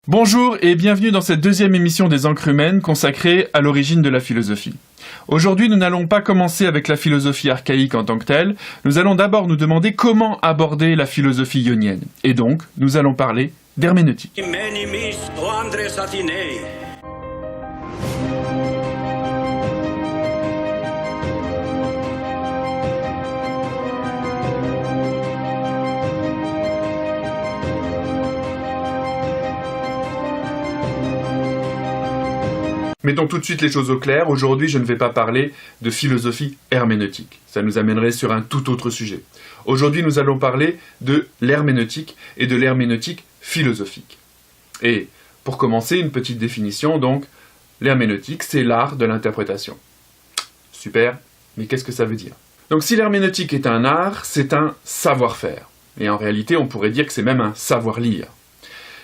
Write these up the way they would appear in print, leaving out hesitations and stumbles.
Bonjour et bienvenue dans cette deuxième émission des Encres humaines consacrée à l'origine de la philosophie. Aujourd'hui, nous n'allons pas commencer avec la philosophie archaïque en tant que telle, nous allons d'abord nous demander comment aborder la philosophie ionienne. Et donc, nous allons parler d'herméneutique. Mettons tout de suite les choses au clair, aujourd'hui je ne vais pas parler de philosophie herméneutique, ça nous amènerait sur un tout autre sujet. Aujourd'hui nous allons parler de l'herméneutique et de l'herméneutique philosophique. Et pour commencer, une petite définition donc, l'herméneutique c'est l'art de l'interprétation. Super, mais qu'est-ce que ça veut dire? Donc si l'herméneutique est un art, c'est un savoir-faire. Et en réalité on pourrait dire que c'est même un savoir-lire.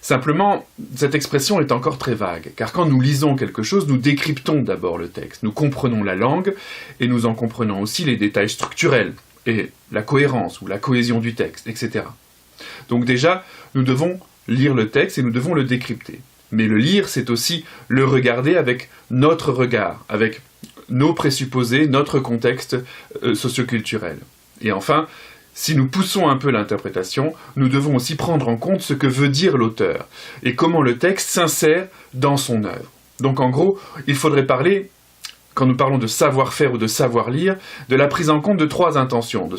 Simplement, cette expression est encore très vague, car quand nous lisons quelque chose, nous décryptons d'abord le texte, nous comprenons la langue, et nous en comprenons aussi les détails structurels, et la cohérence ou la cohésion du texte, etc. Donc déjà, nous devons lire le texte et nous devons le décrypter. Mais le lire, c'est aussi le regarder avec notre regard, avec nos présupposés, notre contexte socioculturel. Et enfin, si nous poussons un peu l'interprétation, nous devons aussi prendre en compte ce que veut dire l'auteur et comment le texte s'insère dans son œuvre. Donc en gros, il faudrait parler, quand nous parlons de savoir-faire ou de savoir-lire, de la prise en compte de trois intentions, de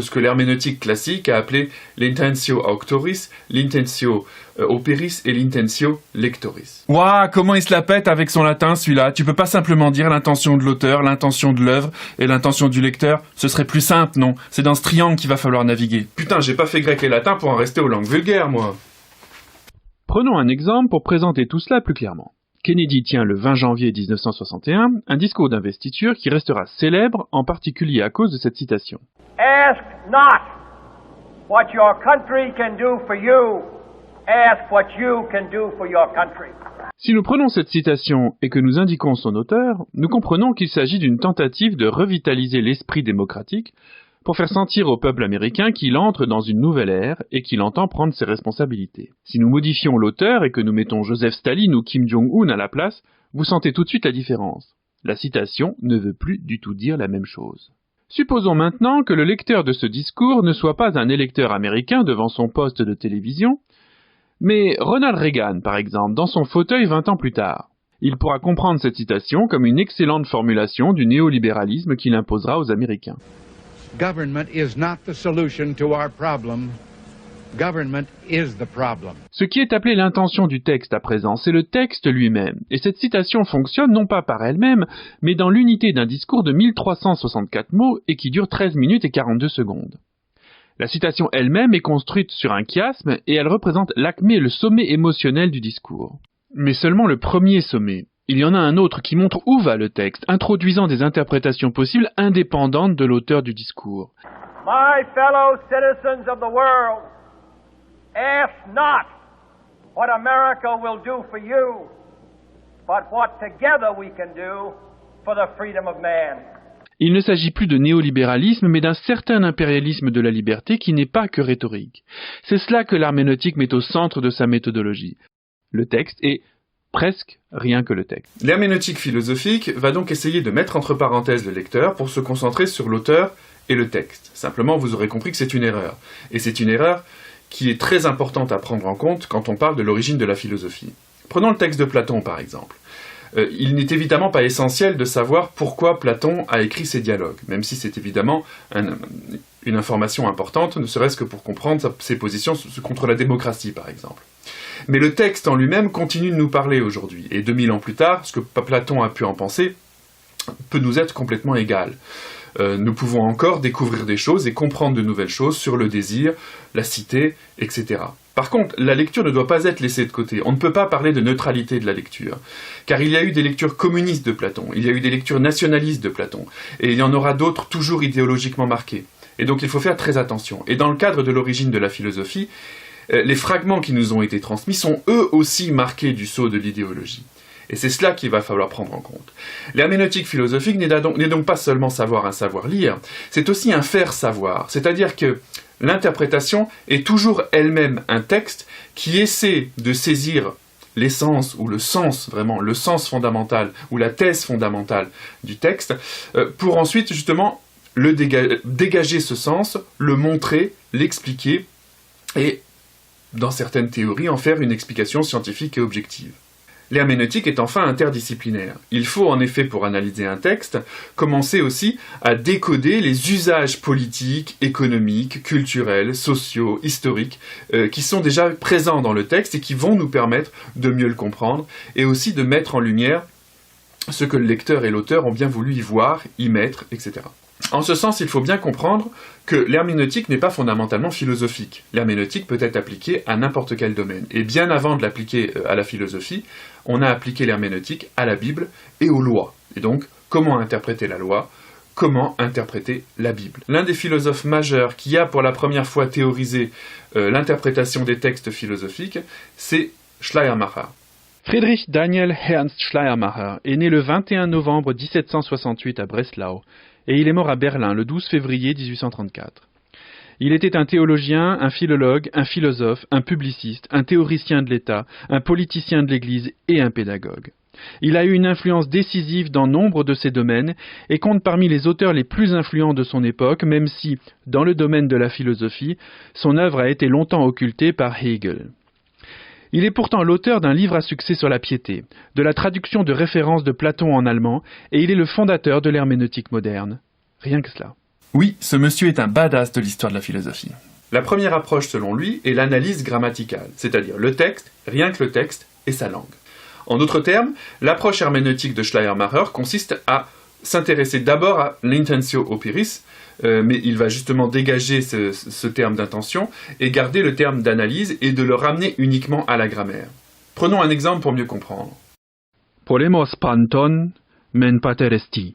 ce que l'herméneutique classique a appelé l'intentio auctoris, l'intentio operis et l'intentio lectoris. Ouah, comment il se la pète avec son latin celui-là. Tu peux pas simplement dire l'intention de l'auteur, l'intention de l'œuvre et l'intention du lecteur. Ce serait plus simple, non? C'est dans ce triangle qu'il va falloir naviguer. Putain, j'ai pas fait grec et latin pour en rester aux langues vulgaires, moi. Prenons un exemple pour présenter tout cela plus clairement. Kennedy tient le 20 janvier 1961 un discours d'investiture qui restera célèbre, en particulier à cause de cette citation. Ask not what your country can do for you, ask what you can do for your country. Si nous prenons cette citation et que nous indiquons son auteur, nous comprenons qu'il s'agit d'une tentative de revitaliser l'esprit démocratique pour faire sentir au peuple américain qu'il entre dans une nouvelle ère et qu'il entend prendre ses responsabilités. Si nous modifions l'auteur et que nous mettons Joseph Staline ou Kim Jong-un à la place, vous sentez tout de suite la différence. La citation ne veut plus du tout dire la même chose. Supposons maintenant que le lecteur de ce discours ne soit pas un électeur américain devant son poste de télévision, mais Ronald Reagan, par exemple, dans son fauteuil 20 ans plus tard. Il pourra comprendre cette citation comme une excellente formulation du néolibéralisme qu'il imposera aux Américains. Government is not the solution to our problem. Government is the problem. Ce qui est appelé l'intention du texte à présent, c'est le texte lui-même. Et cette citation fonctionne non pas par elle-même, mais dans l'unité d'un discours de 1364 mots et qui dure 13 minutes et 42 secondes. La citation elle-même est construite sur un chiasme et elle représente l'acmé, le sommet émotionnel du discours. Mais seulement le premier sommet. Il y en a un autre qui montre où va le texte, introduisant des interprétations possibles indépendantes de l'auteur du discours. My fellow citizens of the world, ask not what America will do for you, but what together we can do for the freedom of man. Il ne s'agit plus de néolibéralisme, mais d'un certain impérialisme de la liberté qui n'est pas que rhétorique. C'est cela que l'herméneutique met au centre de sa méthodologie. Le texte est presque rien que le texte. L'herméneutique philosophique va donc essayer de mettre entre parenthèses le lecteur pour se concentrer sur l'auteur et le texte. Simplement, vous aurez compris que c'est une erreur. Et c'est une erreur qui est très importante à prendre en compte quand on parle de l'origine de la philosophie. Prenons le texte de Platon, par exemple. Il n'est évidemment pas essentiel de savoir pourquoi Platon a écrit ces dialogues, même si c'est évidemment une information importante, ne serait-ce que pour comprendre ses positions contre la démocratie, par exemple. Mais le texte en lui-même continue de nous parler aujourd'hui, et 2000 ans plus tard, ce que Platon a pu en penser peut nous être complètement égal. Nous pouvons encore découvrir des choses et comprendre de nouvelles choses sur le désir, la cité, etc. Par contre, la lecture ne doit pas être laissée de côté. On ne peut pas parler de neutralité de la lecture, car il y a eu des lectures communistes de Platon, il y a eu des lectures nationalistes de Platon, et il y en aura d'autres toujours idéologiquement marquées. Et donc il faut faire très attention. Et dans le cadre de l'origine de la philosophie, les fragments qui nous ont été transmis sont eux aussi marqués du sceau de l'idéologie. Et c'est cela qu'il va falloir prendre en compte. L'herméneutique philosophique n'est donc pas seulement savoir un savoir-lire, c'est aussi un faire savoir. C'est-à-dire que l'interprétation est toujours elle-même un texte qui essaie de saisir l'essence ou le sens, vraiment le sens fondamental ou la thèse fondamentale du texte, pour ensuite justement dégager ce sens, le montrer, l'expliquer et, dans certaines théories, en faire une explication scientifique et objective. L'herméneutique est enfin interdisciplinaire. Il faut en effet, pour analyser un texte, commencer aussi à décoder les usages politiques, économiques, culturels, sociaux, historiques, qui sont déjà présents dans le texte et qui vont nous permettre de mieux le comprendre et aussi de mettre en lumière ce que le lecteur et l'auteur ont bien voulu y voir, y mettre, etc. En ce sens, il faut bien comprendre que l'herméneutique n'est pas fondamentalement philosophique. L'herméneutique peut être appliquée à n'importe quel domaine. Et bien avant de l'appliquer à la philosophie, on a appliqué l'herméneutique à la Bible et aux lois. Et donc, comment interpréter la loi ? Comment interpréter la Bible ? L'un des philosophes majeurs qui a pour la première fois théorisé l'interprétation des textes philosophiques, c'est Schleiermacher. Friedrich Daniel Ernst Schleiermacher est né le 21 novembre 1768 à Breslau et il est mort à Berlin le 12 février 1834. Il était un théologien, un philologue, un philosophe, un publiciste, un théoricien de l'État, un politicien de l'Église et un pédagogue. Il a eu une influence décisive dans nombre de ces domaines et compte parmi les auteurs les plus influents de son époque, même si, dans le domaine de la philosophie, son œuvre a été longtemps occultée par Hegel. Il est pourtant l'auteur d'un livre à succès sur la piété, de la traduction de références de Platon en allemand, et il est le fondateur de l'herméneutique moderne. Rien que cela. Oui, ce monsieur est un badass de l'histoire de la philosophie. La première approche, selon lui, est l'analyse grammaticale, c'est-à-dire le texte, rien que le texte, et sa langue. En d'autres termes, l'approche herméneutique de Schleiermacher consiste à s'intéresser d'abord à l'intentio operis, mais il va justement dégager ce terme d'intention et garder le terme d'analyse et de le ramener uniquement à la grammaire. Prenons un exemple pour mieux comprendre. Polemos panton, men pater esti.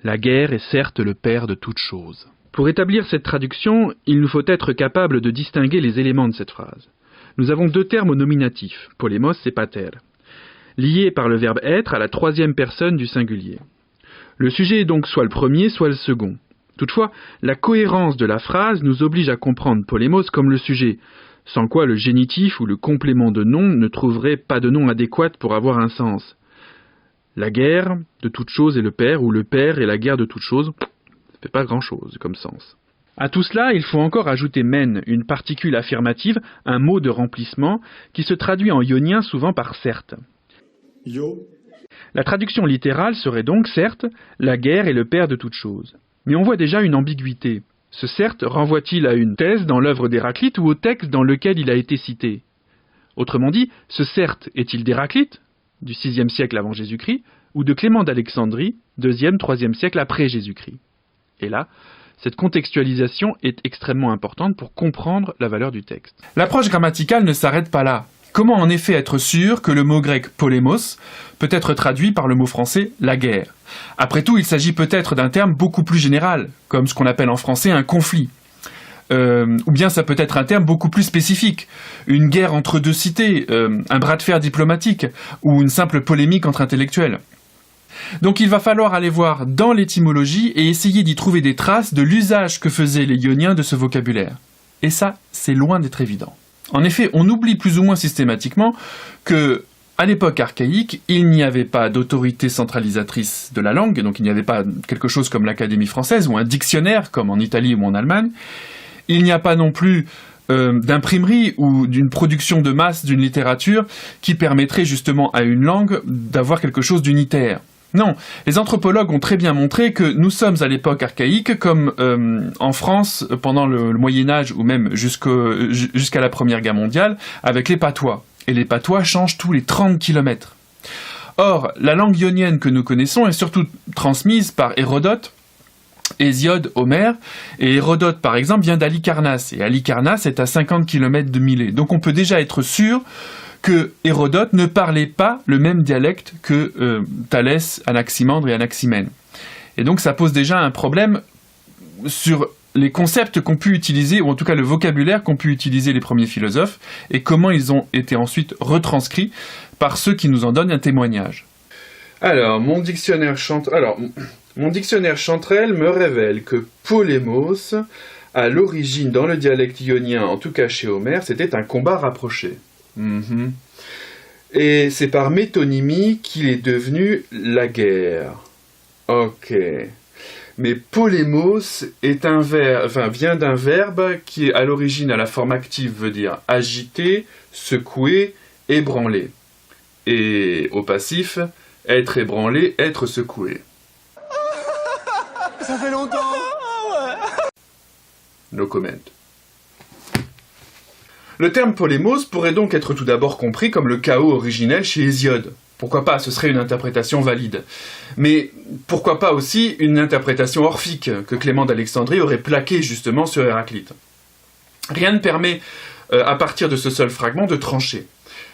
La guerre est certes le père de toutes choses. Pour établir cette traduction, il nous faut être capable de distinguer les éléments de cette phrase. Nous avons deux termes au nominatif, polemos et pater, liés par le verbe être à la troisième personne du singulier. Le sujet est donc soit le premier, soit le second. Toutefois, la cohérence de la phrase nous oblige à comprendre polemos comme le sujet, sans quoi le génitif ou le complément de nom ne trouverait pas de nom adéquat pour avoir un sens. La guerre de toute chose est le père, ou le père est la guerre de toute chose, ça fait pas grand-chose comme sens. À tout cela, il faut encore ajouter men, une particule affirmative, un mot de remplissement, qui se traduit en ionien souvent par certes. Yo. La traduction littérale serait donc, certes, la guerre est le père de toute chose. Mais on voit déjà une ambiguïté. Ce certes renvoie-t-il à une thèse dans l'œuvre d'Héraclite ou au texte dans lequel il a été cité ? Autrement dit, ce certes est-il d'Héraclite, du VIe siècle avant Jésus-Christ, ou de Clément d'Alexandrie, 2e, 3e siècle après Jésus-Christ ? Et là, cette contextualisation est extrêmement importante pour comprendre la valeur du texte. L'approche grammaticale ne s'arrête pas là. Comment en effet être sûr que le mot grec polémos peut être traduit par le mot français la guerre ? Après tout, il s'agit peut-être d'un terme beaucoup plus général, comme ce qu'on appelle en français un conflit. Ou bien ça peut être un terme beaucoup plus spécifique, une guerre entre deux cités, un bras de fer diplomatique, ou une simple polémique entre intellectuels. Donc il va falloir aller voir dans l'étymologie et essayer d'y trouver des traces de l'usage que faisaient les Ioniens de ce vocabulaire. Et ça, c'est loin d'être évident. En effet, on oublie plus ou moins systématiquement que, à l'époque archaïque, il n'y avait pas d'autorité centralisatrice de la langue, donc il n'y avait pas quelque chose comme l'Académie française ou un dictionnaire comme en Italie ou en Allemagne. Il n'y a pas non plus d'imprimerie ou d'une production de masse d'une littérature qui permettrait justement à une langue d'avoir quelque chose d'unitaire. Non, les anthropologues ont très bien montré que nous sommes à l'époque archaïque, comme en France pendant le Moyen-Âge ou même jusqu'à la Première Guerre mondiale, avec les patois. Et les patois changent tous les 30 kilomètres. Or, la langue ionienne que nous connaissons est surtout transmise par Hérodote, Hésiode, Homère, et Hérodote par exemple vient d'Halicarnasse, et Halicarnasse est à 50 km de Milet. Donc on peut déjà être sûr que Hérodote ne parlait pas le même dialecte que Thalès, Anaximandre et Anaximène. Et donc ça pose déjà un problème sur les concepts qu'ont pu utiliser, ou en tout cas le vocabulaire qu'ont pu utiliser les premiers philosophes, et comment ils ont été ensuite retranscrits par ceux qui nous en donnent un témoignage. Alors, mon dictionnaire Chantrel me révèle que polémos, à l'origine, dans le dialecte ionien, en tout cas chez Homère, c'était un combat rapproché. Et c'est par métonymie qu'il est devenu la guerre. Ok. Mais polémos est vient d'un verbe qui, à l'origine, à la forme active, veut dire agiter, secouer, ébranler. Et au passif, être ébranlé, être secoué. Ça fait longtemps. No comment. Le terme polémos pourrait donc être tout d'abord compris comme le chaos originel chez Hésiode. Pourquoi pas, ce serait une interprétation valide. Mais pourquoi pas aussi une interprétation orphique que Clément d'Alexandrie aurait plaquée justement sur Héraclite. Rien ne permet, à partir de ce seul fragment, de trancher.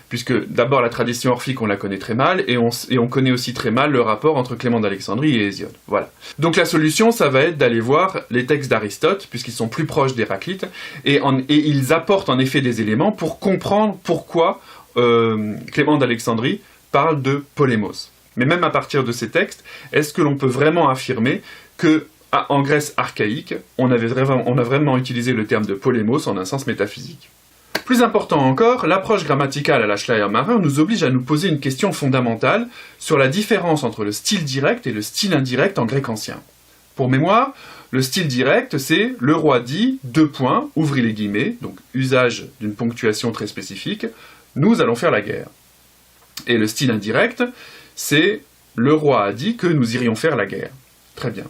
Puisque d'abord la tradition orphique on la connaît très mal, et on connaît aussi très mal le rapport entre Clément d'Alexandrie et Hésiode. Voilà. Donc la solution, ça va être d'aller voir les textes d'Aristote, puisqu'ils sont plus proches d'Héraclite, et ils apportent en effet des éléments pour comprendre pourquoi Clément d'Alexandrie parle de polémos. Mais même à partir de ces textes, est-ce que l'on peut vraiment affirmer que en Grèce archaïque, on a vraiment utilisé le terme de polémos en un sens métaphysique? Plus important encore, l'approche grammaticale à la Schleiermacher nous oblige à nous poser une question fondamentale sur la différence entre le style direct et le style indirect en grec ancien. Pour mémoire, le style direct, c'est « le roi dit, : ouvrez les guillemets », donc usage d'une ponctuation très spécifique, « nous allons faire la guerre ». Et le style indirect, c'est « le roi a dit que nous irions faire la guerre ». Très bien.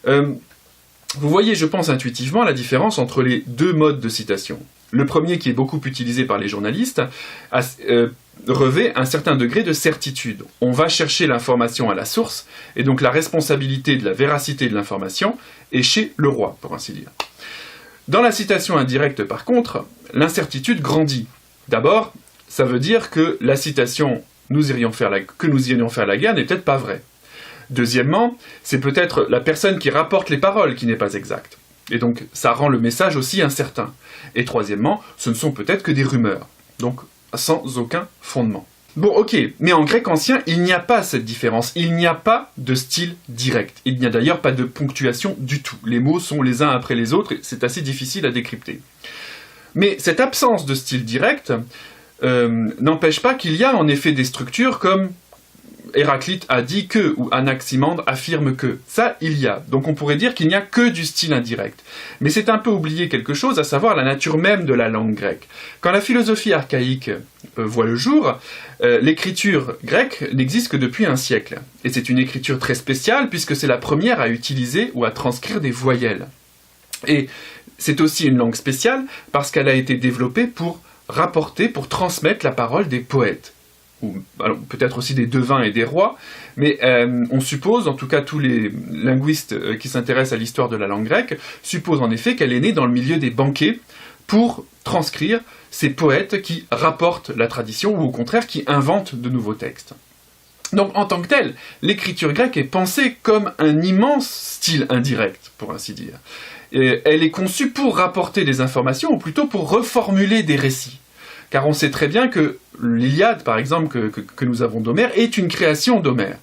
Vous voyez, je pense intuitivement, la différence entre les deux modes de citation. Le premier, qui est beaucoup utilisé par les journalistes, revêt un certain degré de certitude. On va chercher l'information à la source, et donc la responsabilité de la véracité de l'information est chez le roi, pour ainsi dire. Dans la citation indirecte, par contre, l'incertitude grandit. D'abord, ça veut dire que la citation « que nous irions faire la guerre » n'est peut-être pas vraie. Deuxièmement, c'est peut-être la personne qui rapporte les paroles qui n'est pas exacte. Et donc, ça rend le message aussi incertain. Et troisièmement, ce ne sont peut-être que des rumeurs. Donc, sans aucun fondement. Bon, ok, mais en grec ancien, il n'y a pas cette différence. Il n'y a pas de style direct. Il n'y a d'ailleurs pas de ponctuation du tout. Les mots sont les uns après les autres, et c'est assez difficile à décrypter. Mais cette absence de style direct n'empêche pas qu'il y a en effet des structures comme Héraclite a dit que, ou Anaximandre affirme que. Ça, il y a. Donc on pourrait dire qu'il n'y a que du style indirect. Mais c'est un peu oublier quelque chose, à savoir la nature même de la langue grecque. Quand la philosophie archaïque voit le jour, l'écriture grecque n'existe que depuis un siècle. Et c'est une écriture très spéciale, puisque c'est la première à utiliser ou à transcrire des voyelles. Et c'est aussi une langue spéciale, parce qu'elle a été développée pour rapporter, pour transmettre la parole des poètes. Ou peut-être aussi des devins et des rois, mais on suppose, en tout cas tous les linguistes qui s'intéressent à l'histoire de la langue grecque, supposent en effet qu'elle est née dans le milieu des banquets pour transcrire ces poètes qui rapportent la tradition ou au contraire qui inventent de nouveaux textes. Donc en tant que telle, l'écriture grecque est pensée comme un immense style indirect, pour ainsi dire. Et elle est conçue pour rapporter des informations, ou plutôt pour reformuler des récits. Car on sait très bien que l'Iliade, par exemple, que nous avons d'Homère, est une création d'Homère.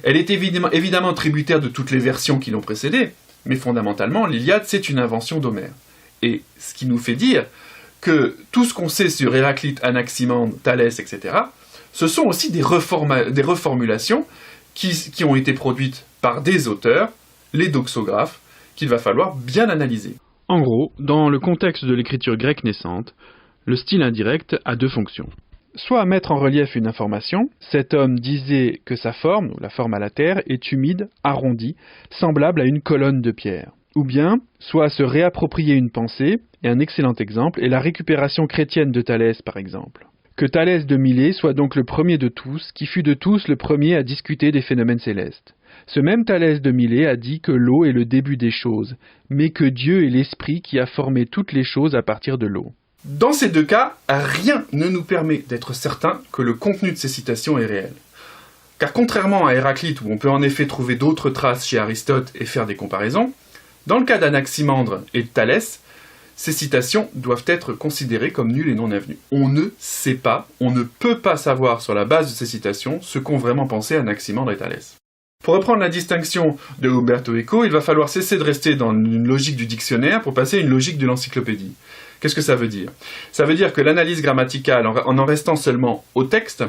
Elle est évidemment tributaire de toutes les versions qui l'ont précédée, mais fondamentalement, l'Iliade, c'est une invention d'Homère. Et ce qui nous fait dire que tout ce qu'on sait sur Héraclite, Anaximandre, Thalès, etc., ce sont aussi des reformulations qui ont été produites par des auteurs, les doxographes, qu'il va falloir bien analyser. En gros, dans le contexte de l'écriture grecque naissante, le style indirect a deux fonctions. Soit mettre en relief une information, cet homme disait que sa forme, ou la forme à la terre, est humide, arrondie, semblable à une colonne de pierre. Ou bien, soit se réapproprier une pensée, et un excellent exemple est la récupération chrétienne de Thalès par exemple. Que Thalès de Milet soit donc le premier de tous, qui fut de tous le premier à discuter des phénomènes célestes. Ce même Thalès de Milet a dit que l'eau est le début des choses, mais que Dieu est l'esprit qui a formé toutes les choses à partir de l'eau. Dans ces deux cas, rien ne nous permet d'être certain que le contenu de ces citations est réel. Car contrairement à Héraclite, où on peut en effet trouver d'autres traces chez Aristote et faire des comparaisons, Dans le cas d'Anaximandre et de Thalès, ces citations doivent être considérées comme nulles et non avenues. On ne sait pas, on ne peut pas savoir sur la base de ces citations ce qu'ont vraiment pensé Anaximandre et Thalès. Pour reprendre la distinction de Umberto Eco, il va falloir cesser de rester dans une logique du dictionnaire pour passer à une logique de l'encyclopédie. Qu'est-ce que ça veut dire? Ça veut dire que l'analyse grammaticale, en restant seulement au texte,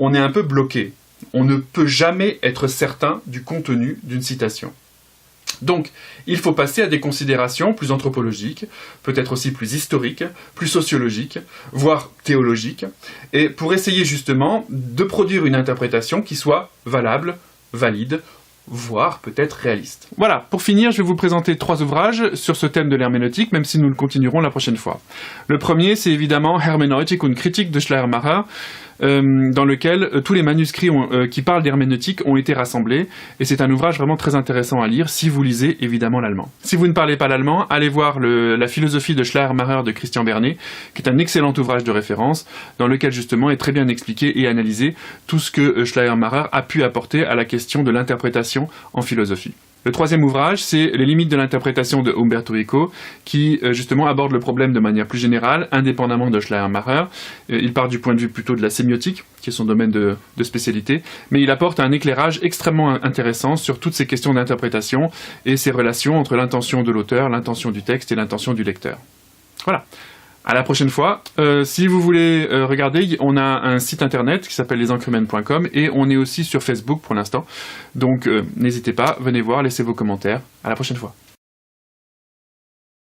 on est un peu bloqué. On ne peut jamais être certain du contenu d'une citation. Donc, il faut passer à des considérations plus anthropologiques, peut-être aussi plus historiques, plus sociologiques, voire théologiques, et pour essayer justement de produire une interprétation qui soit valable, valide, voire peut-être réaliste. Voilà, pour finir, je vais vous présenter 3 ouvrages sur ce thème de l'herméneutique, même si nous le continuerons la prochaine fois. Le premier, c'est évidemment Hermeneutik und Kritik de Schleiermacher, dans lequel tous les manuscrits qui parlent d'herméneutique ont été rassemblés, et c'est un ouvrage vraiment très intéressant à lire si vous lisez évidemment l'allemand. Si vous ne parlez pas l'allemand, allez voir la philosophie de Schleiermacher de Christian Bernet, qui est un excellent ouvrage de référence, dans lequel justement est très bien expliqué et analysé tout ce que Schleiermacher a pu apporter à la question de l'interprétation en philosophie. Le troisième ouvrage, c'est Les limites de l'interprétation de Umberto Eco, qui justement aborde le problème de manière plus générale, indépendamment de Schleiermacher. Il part du point de vue plutôt de la sémiotique, qui est son domaine de spécialité, mais il apporte un éclairage extrêmement intéressant sur toutes ces questions d'interprétation et ces relations entre l'intention de l'auteur, l'intention du texte et l'intention du lecteur. Voilà. À la prochaine fois. Si vous voulez regarder, on a un site internet qui s'appelle lesencremens.com et on est aussi sur Facebook pour l'instant. Donc n'hésitez pas, venez voir, laissez vos commentaires. À la prochaine fois.